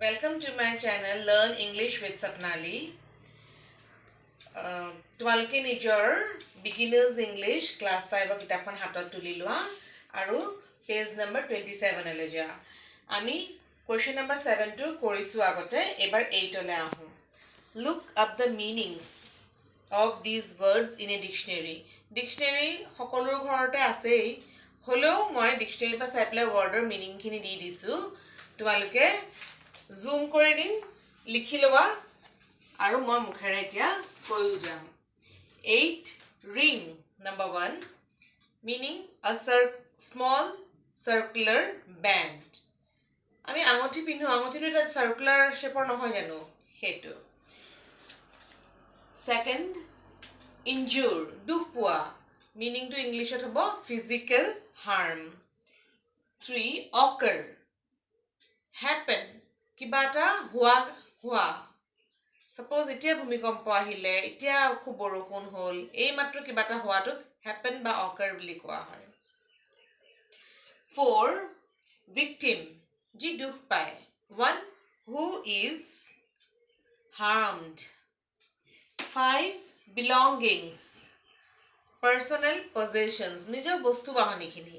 Welcome to my channel Learn English with Sapnali. তোমালোকে নিজৰ beginners English class 5 কিতাপখন হাতত তুলি লোৱা আৰু পেজ নম্বৰ 27 লৈ যোৱা আমি কোৱেশ্চন নম্বৰ 7 টো কৰিছো আগতে এবাৰ 8 লৈ আহো Look up the meanings of these words in a dictionary dictionary সকলোৰ ঘৰতে আছেই হলেও মই dictionary পৰা চাই পেলাই ৱৰ্ডৰ মিনিং খিনি দি দিছো তোমালোকে জুম কৰি দিন লিখি লোৱা আৰু মই মুখেৰে এতিয়া কৈ যাম 8 ring number 1 meaning a small circular band আমি আঙঠি পিনো আঙঠিটো এটা সার্কুলার শেপৰ নহয় জানো হেতু second injure দুখ পোৱা meaning to englishত হ'ব physical harm 3 occur happen কিবা এটা হোৱা suppose এতিয়া ভূমিকম্প আহিলে এতিয়া খুব বৰষুণ হ'ল এই মাত্ৰ কিবা এটা হোৱাটো happen বা occur বুলি কোৱা হয় 4 victim যি দুখ পায় one who is harmed 5 belongings personal possessions নিজৰ বস্তু বাহনীখিনি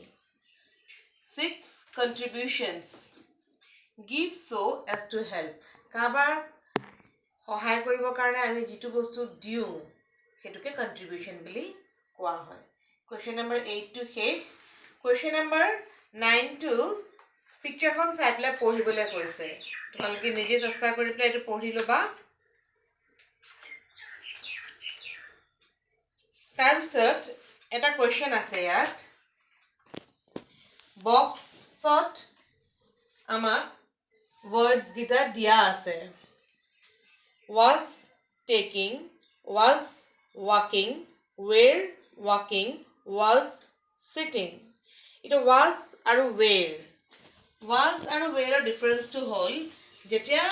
6 contributions give so as to help কাবাক সহায় কৰিব কাৰণে আমি যেটো বস্তু দিও হেতুকে কন্ট্ৰিবিউশন বুলি কোৱা হয় কোৱেশ্চন নম্বৰ 8 টু শেষ কোৱেশ্চন নম্বৰ 9 টু পিকচাৰখন চাই পেলাই পঢ়িবলৈ কৈছে তোমালোকে নিজে চেষ্টা কৰি পেলাই এটো পঢ়ি লবা তাৰপিছত এটা কোৱেশ্চন আছে ইয়াত বক্সত আমাক words gita dia ase was taking was walking were walking was sitting it was aru where difference to whole jetia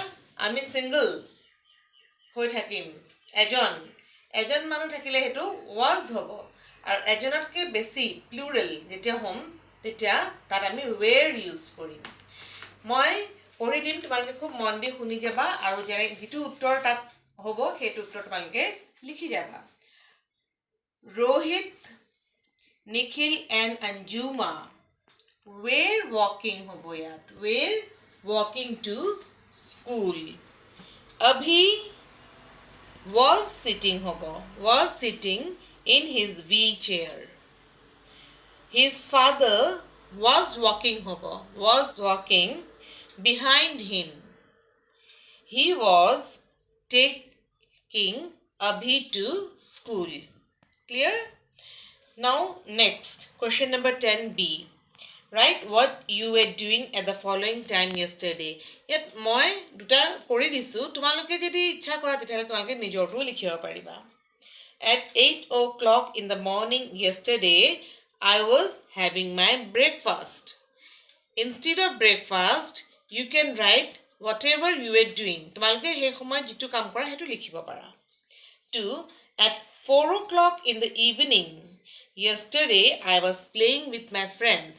ami single hoi thakim ejon manu thakile hetu was hobo ar ejonatke besi plural jetia hom tetia tar ami were use korim মই পঢ়ি দিম তোমালোকে খুব মন দি শুনি যাবা আৰু যেটো উত্তৰ তাত হ'ব হেতু উত্তৰ তোমালোকে লিখি যাবা Rohit Nikhil and Anjuma were walking হ'ব ইয়াত were walking to school Abhi was sitting হ'ব was sitting in his wheelchair His father was walking হ'ব was walking behind him. He was taking Abhi to school. Clear? Now next, question number 10b. Write what you were doing at the following time yesterday. Yet moi duta kori disu tumaloke jodi ichha kora tetale tumaloke nijortu likhiba pariba. At 8 o'clock in the morning yesterday, I was having my breakfast. Instead of breakfast, you can write whatever you were doing. তোমালোকে হে সময় যেটো কাম কৰা হেতু লিখিব পাৰা 2 at 4 o'clock in the evening yesterday I was playing with my friends.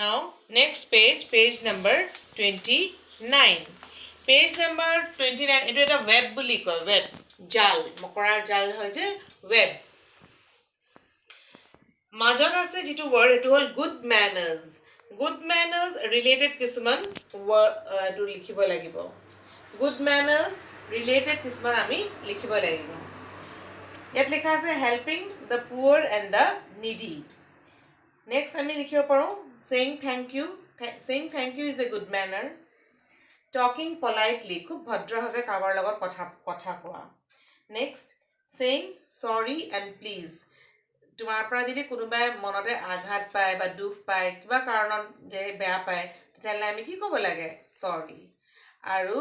Now next page number 29 page number 29 এটো এটা web বুলি কয় web জাল মকৰাৰ জাল হয় যে web মাজত আছে যেটো word এটো হল good manners Good manners related কিছুমান to লিখিব লাগিব Good manners related কিছুমান আমি লিখিব লাগিব ইয়াত লেখা আছে helping the poor and the needy Next আমি লিখিব পাৰো saying thank you is a good manner Talking politely খুব ভদ্ৰভাৱে কাৰোবাৰ লগত কথা কোৱা Next saying sorry and please তোমাৰ পৰা যদি কোনোবাই মনতে আঘাত পায় বা দুখ পায় কিবা কাৰণত যে বেয়া পায় তেতিয়ালে আমি কি ক'ব লাগে সৰি আৰু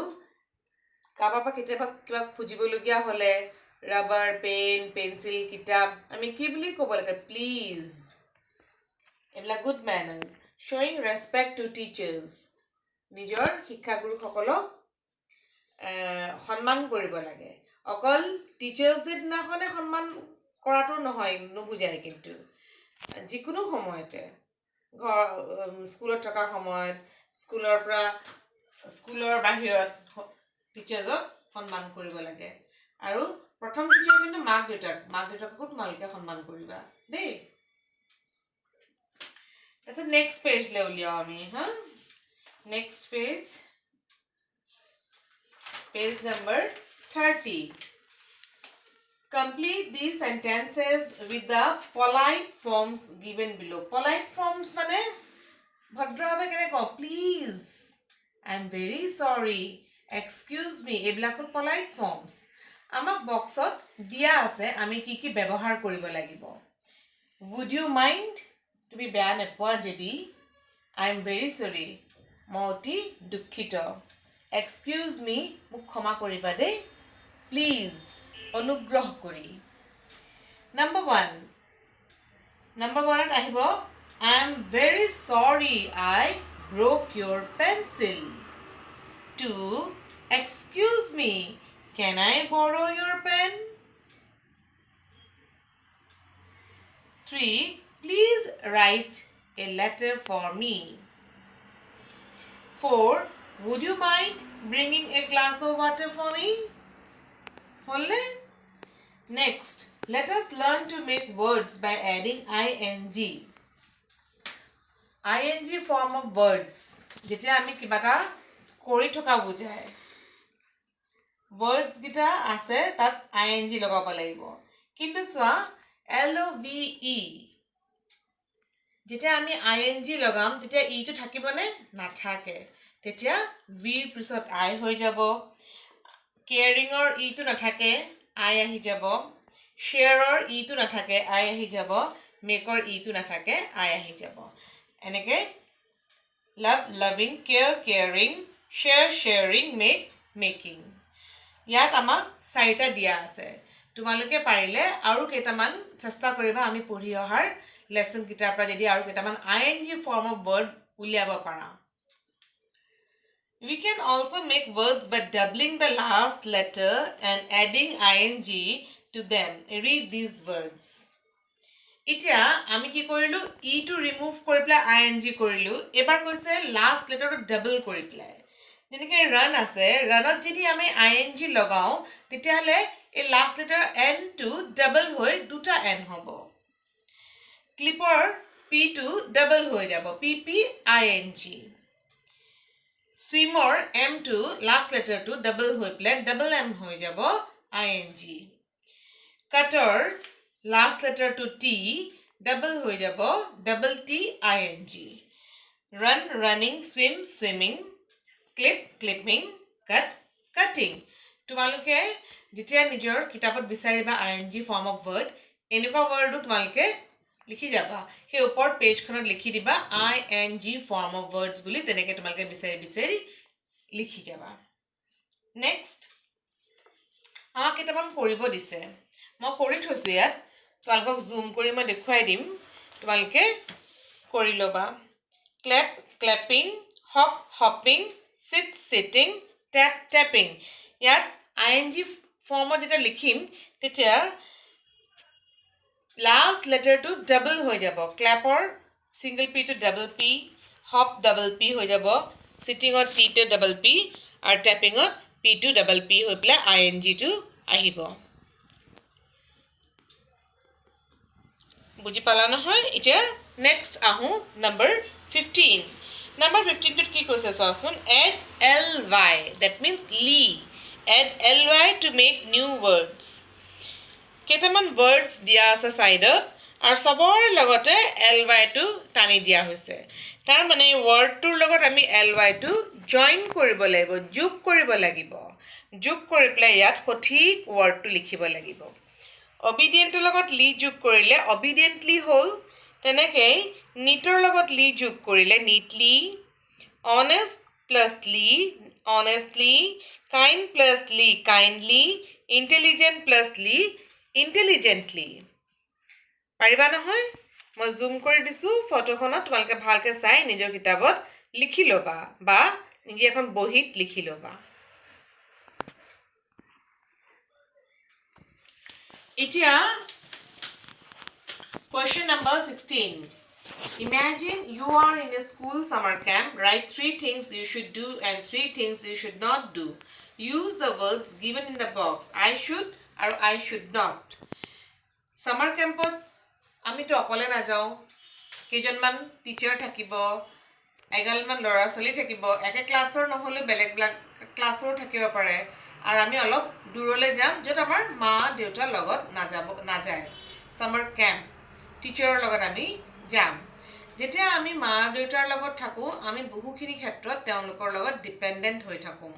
কাৰোবাৰ পৰা কেতিয়াবা কিবা খুজিবলগীয়া হলে ৰাবাৰ পেন পেন্সিল কিতাপ আমি কি বুলি ক'ব লাগে প্লিজ এলা good ম্যানাৰ্স showing respect to teachers নিজৰ শিক্ষাগুৰুসকলক সন্মান কৰিব লাগে অকল টিচাৰ্ছ দিনাখনে সন্মান কৰাটো নহয় নুবুজায় কিন্তু যিকোনো সময়তে স্কুলত থকা সময়ত স্কুলৰ পৰা স্কুলৰ বাহিৰত টিচাৰ্ছক সন্মান কৰিব লাগে আৰু প্ৰথম টিচাৰ কিন্তু মাক দেউতাককো তোমালোকে সন্মান কৰিবা দেই তাৰপিছত নেক্সট পেজলৈ উলিয়াওঁ আমি হা next page number 30 complete these sentences with the polite forms given below polite forms মানে ভদ্ৰভাৱে কেনে কওঁ please I am very sorry excuse me এইবিলাকত polite forms আমাক বক্সত দিয়া আছে আমি কি কি ব্যৱহাৰ কৰিব লাগিব would you mind তুমি বেয়া নোপোৱা যদি I am very sorry মই অতি দুঃখিত excuse me মোক ক্ষমা কৰিবা দেই প্লিজ অনুগ্ৰহ কৰি number 1 আহিব I am very sorry I broke your pencil 2 excuse me can I borrow your pen 3 please write a letter for me 4 would you mind bringing a glass of water for me Holle next let us learn to make words by adding ing form of words যেতিয়া আমি কিবা এটা কৰি থকা বুজায় words গিটা আছে তাত ing লগাব লাগিব কিন্তু চোৱা love যেতিয়া আমি ing লগাম তেতিয়া ই টো থাকিবনে নাথাকে তেতিয়া v ৰ পিছত I হৈ যাব caring or ই টো নাথাকে I আহি যাব share or ই টো নাথাকে I আহি যাব make or ই টো নাথাকে I আহি যাব এনেকে love loving care caring share sharing make making ইয়াত আমাক চাৰিটা দিয়া আছে তোমালোকে পাৰিলে আৰু কেইটামান চেষ্টা কৰিবা আমি পঢ়ি অহাৰ লেসন কিটাৰ পৰা যদি আৰু কেইটামান ing form of word উলিয়াব পাৰা We can also make words by doubling the last letter and adding ing to them. Read these words. Itia ami ki korilu e to remove kori pla ing korilu. Ebar koise last letter to double kori pla. Jenike run ase runot jodi ami ing logao tetiale e last letter n to double hoy duta n hobo. Clipper p to double hoy jabo pp ing. Swimmer m to last letter to double hoi pla double m hoi jabo ing cutter last letter to t double hoi jabo double t ing run running swim swimming clip clipping cut cutting তোমালোকে যেতিয়া নিজৰ কিতাপত বিচাৰিবা ing form of word এনেকুৱা word তোমালোকে লিখি যাবা হে ওপৰ পেজখনত লিখি দিবা ing form of words বুলি তেনেকে তোমালোকে বিচাৰি লিখি যাবা নেক্সট কেইটামান কৰিব দিছে মই কৰি থৈছো ইয়াত তোমালোকক জুম কৰি মই দেখুৱাই দিম তোমালোকে কৰি লবা clap clapping hop hopping sit sitting tap tapping ইয়াত ing ফৰ্মত যেটা লিখিম তেতিয়া last letter to double hoi jabo clap or single p to double p hop double p hoi jabo sitting or t to double p or tapping or p to double p hoi pla ing to ahibo buji pala na hoy eta next ahu number 15 to ki koise soasun add ly that means add ly to make new words কেটামান words দিয়া আছে সাইডত আৰু সবৰ লগতে ly টো টানি দিয়া হৈছে তাৰ মানে word টোৰ লগত আমি ly টো জয়েন কৰিব লাগিব যোগ কৰিব লাগিব যোগ কৰি প্লাই ইয়াত সঠিক word টো লিখিব লাগিব obedient লগত লি যোগ কৰিলে obediently হল তেনেকৈ neater লগত লি যোগ কৰিলে neatly honest plus লি honestly kind plus লি kindly intelligent plus লি intelligently পাৰিবা নহয় মই জুম কৰি দিছো ফটোখনত তোমালকে ভালকে চাই নিজৰ কিতাপত লিখি লবা বা নিজে এখন বহিত লিখি লবা এতিয়া question number 16 Imagine you are in a school summer camp. Write 3 things you should do and 3 things you should not do. Use the words given in the box. I should or I should not. Summer camp আমি তো অকলে না যাও কেইজনমান teacher থাকিব এগালমান ল'ৰা ছোৱালী থাকিব একে ক্লাছৰ নহলে বেলেগ ক্লাছৰ থাকিব পাৰে আৰু আমি অলপ দূৰলৈ যাম যত আমাৰ মা দেউতাৰ লগত নাযায় সামাৰ কেম্প টিচাৰৰ লগত আমি যাম যেতিয়া আমি মা দেউতাৰ লগত থাকো আমি বহুখিনি ক্ষেত্ৰত তেওঁলোকৰ লগত ডিপেন্ডেন্ট হৈ থাকো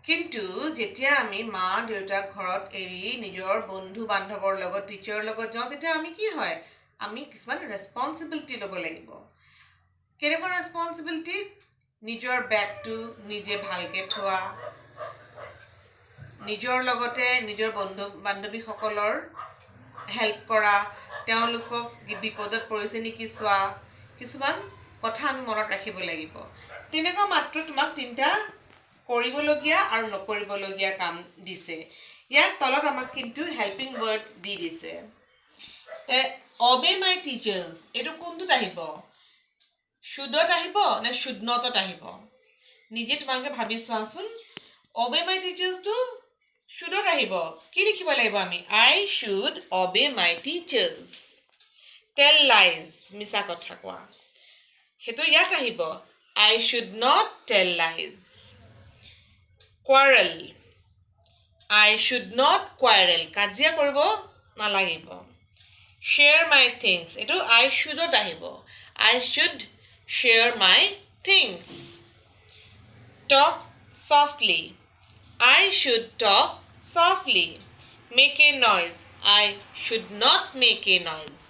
কিন্তু যেতিয়া আমি মা দেউতাক ঘৰত এৰি নিজৰ বন্ধু বান্ধৱৰ লগত টিচাৰৰ লগত যাওঁ তেতিয়া আমি কি হয় আমি কিছুমান ৰেসপন্সিবিলিটি ল'ব লাগিব কেনেকুৱা ৰেসপন্সিবিলিটি নিজৰ ব্যাগটো নিজে ভালকে থোৱা নিজৰ লগতে নিজৰ বন্ধু বান্ধৱীসকলৰ হেল্প কৰা তেওঁলোকক বিপদত পৰিছে নেকি চোৱা কিছুমান কথা আমি মনত ৰাখিব লাগিব তেনেকুৱা মাত্ৰ তোমাক তিনটা কৰিবলগীয়া আৰু নকৰিবলগীয়া কাম দিছে ইয়াত তলত আমাক কিন্তু হেল্পিং ওয়াৰ্ডস দি দিছে তে obey my teachers এটো কোনটোত আহিব shouldত আহিব নে should notত আহিব নিজে তোমালোকে ভাবি চোৱাচোন obey my teachers to shouldত আহিব কি লিখিব লাগিব আমি I should obey my teachers tell lies মিছা কথা কোৱা হেতু ইয়াত আহিব I should not tell lies quarrel I should not quarrel কাজিয়া কৰিব নালাগিব share my things এটো I shouldত আহিব I should share my things talk softly I should talk softly make a noise I should not make a noise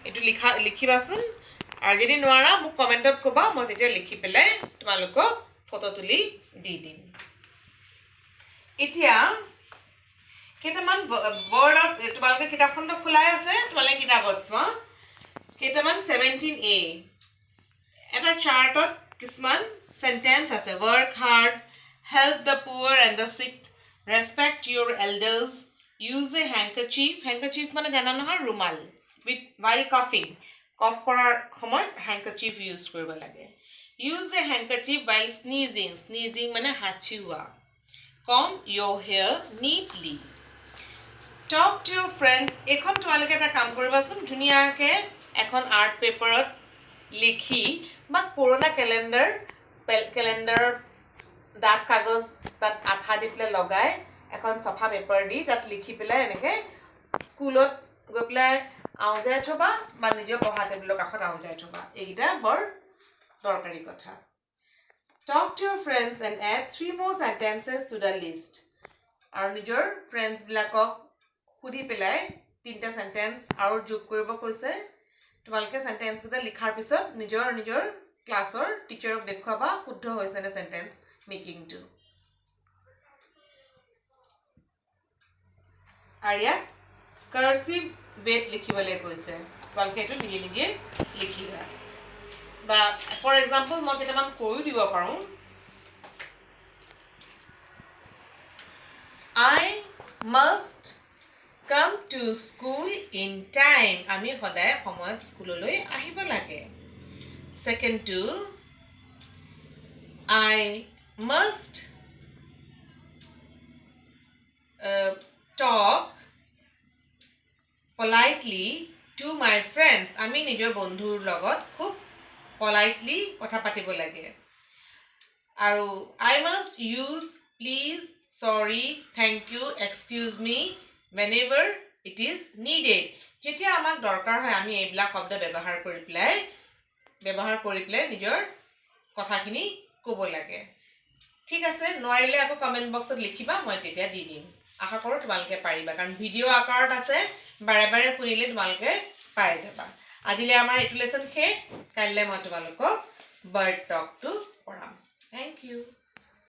এটো লিখিবাচোন আৰু যদি নোৱাৰা মোক কমেন্টত কবা মই তেতিয়া লিখি পেলাই তোমালোকক ফটো তুলি দি দিম এতিয়া কেইটামান বৰ্ডত তোমালোকে কিতাপখন খোলাই আছে তোমালোকে কিতাপত চোৱা কেইটামান 17a এটা চাৰ্টত কিছুমান সেন্টেন্স আছে work hard help the poor and the sick respect your elders use a handkerchief মানে জানা নহয় ৰুমাল while coughing cough কৰাৰ সময়ত handkerchief use কৰিব লাগে use a handkerchief while sneezing মানে হাঁচিওৱা comb your hair neatly talk to your friends এখন তোমালোকে এটা কাম কৰিবাচোন ধুনিয়াকে এখন আৰ্ট পেপাৰত লিখি বা পুৰণা ক্যালেন্ডাৰ ডাঠ কাগজ তাত আঠা দি পেলাই লগাই এখন সফা পেপাৰ দি তাত লিখি পেলাই এনেকে স্কুলত গৈ পেলাই আউজাই থবা বা নিজৰ পঢ়া টেবুলৰ কাষত আউজাই থবা এইটা বৰ দৰকাৰী কথা talk to your friends and add 3 more sentences to the list আৰু নিজৰ ফ্ৰেন্ডছ বিলাকক খুদি পেলাই তিনটা সেন্টেন্স আৰু যোগ কৰিব কৈছে তোমালোকে সেন্টেন্স কেইটা লিখাৰ পিছত নিজৰ ক্লাছৰ টিচাৰক দেখুৱাবা শুদ্ধ হৈছে নে সেন্টেন্স মেকিং টু আৰিয়া কাৰ্সিভ বেট লিখিবলৈ কৈছে তোমালোকে এটো নিজে লিখিবা বা ফৰ এক্সাম্পল মই কেইটামান কৈ দিব পাৰোঁ I must come to school in time আমি সদায় সময়ত স্কুললৈ আহিব লাগে second to I must talk politely to my friends আমি নিজৰ বন্ধুৰ লগত খুব politely কথা পাতিব লাগে আৰু I must use please sorry thank you excuse me whenever it is needed যেতিয়া আমাক দৰকাৰ হয় আমি এইবিলাক শব্দ ব্যৱহাৰ কৰি পেলাই নিজৰ কথাখিনি ক'ব লাগে ঠিক আছে নোৱাৰিলে আকৌ কমেন্ট বক্সত লিখিবা মই তেতিয়া দি দিম আশা কৰো তোমালোকে পাৰিবা কাৰণ ভিডিও আকাৰত আছে বাৰে বাৰে শুনিলে তোমালোকে পাই যাবা আজিলে আমাৰ এটো লেসন শেষ কাইলৈ মই তোমালোকক বাৰ্ড টক টু পঢ়াম থ্যাংক ইউ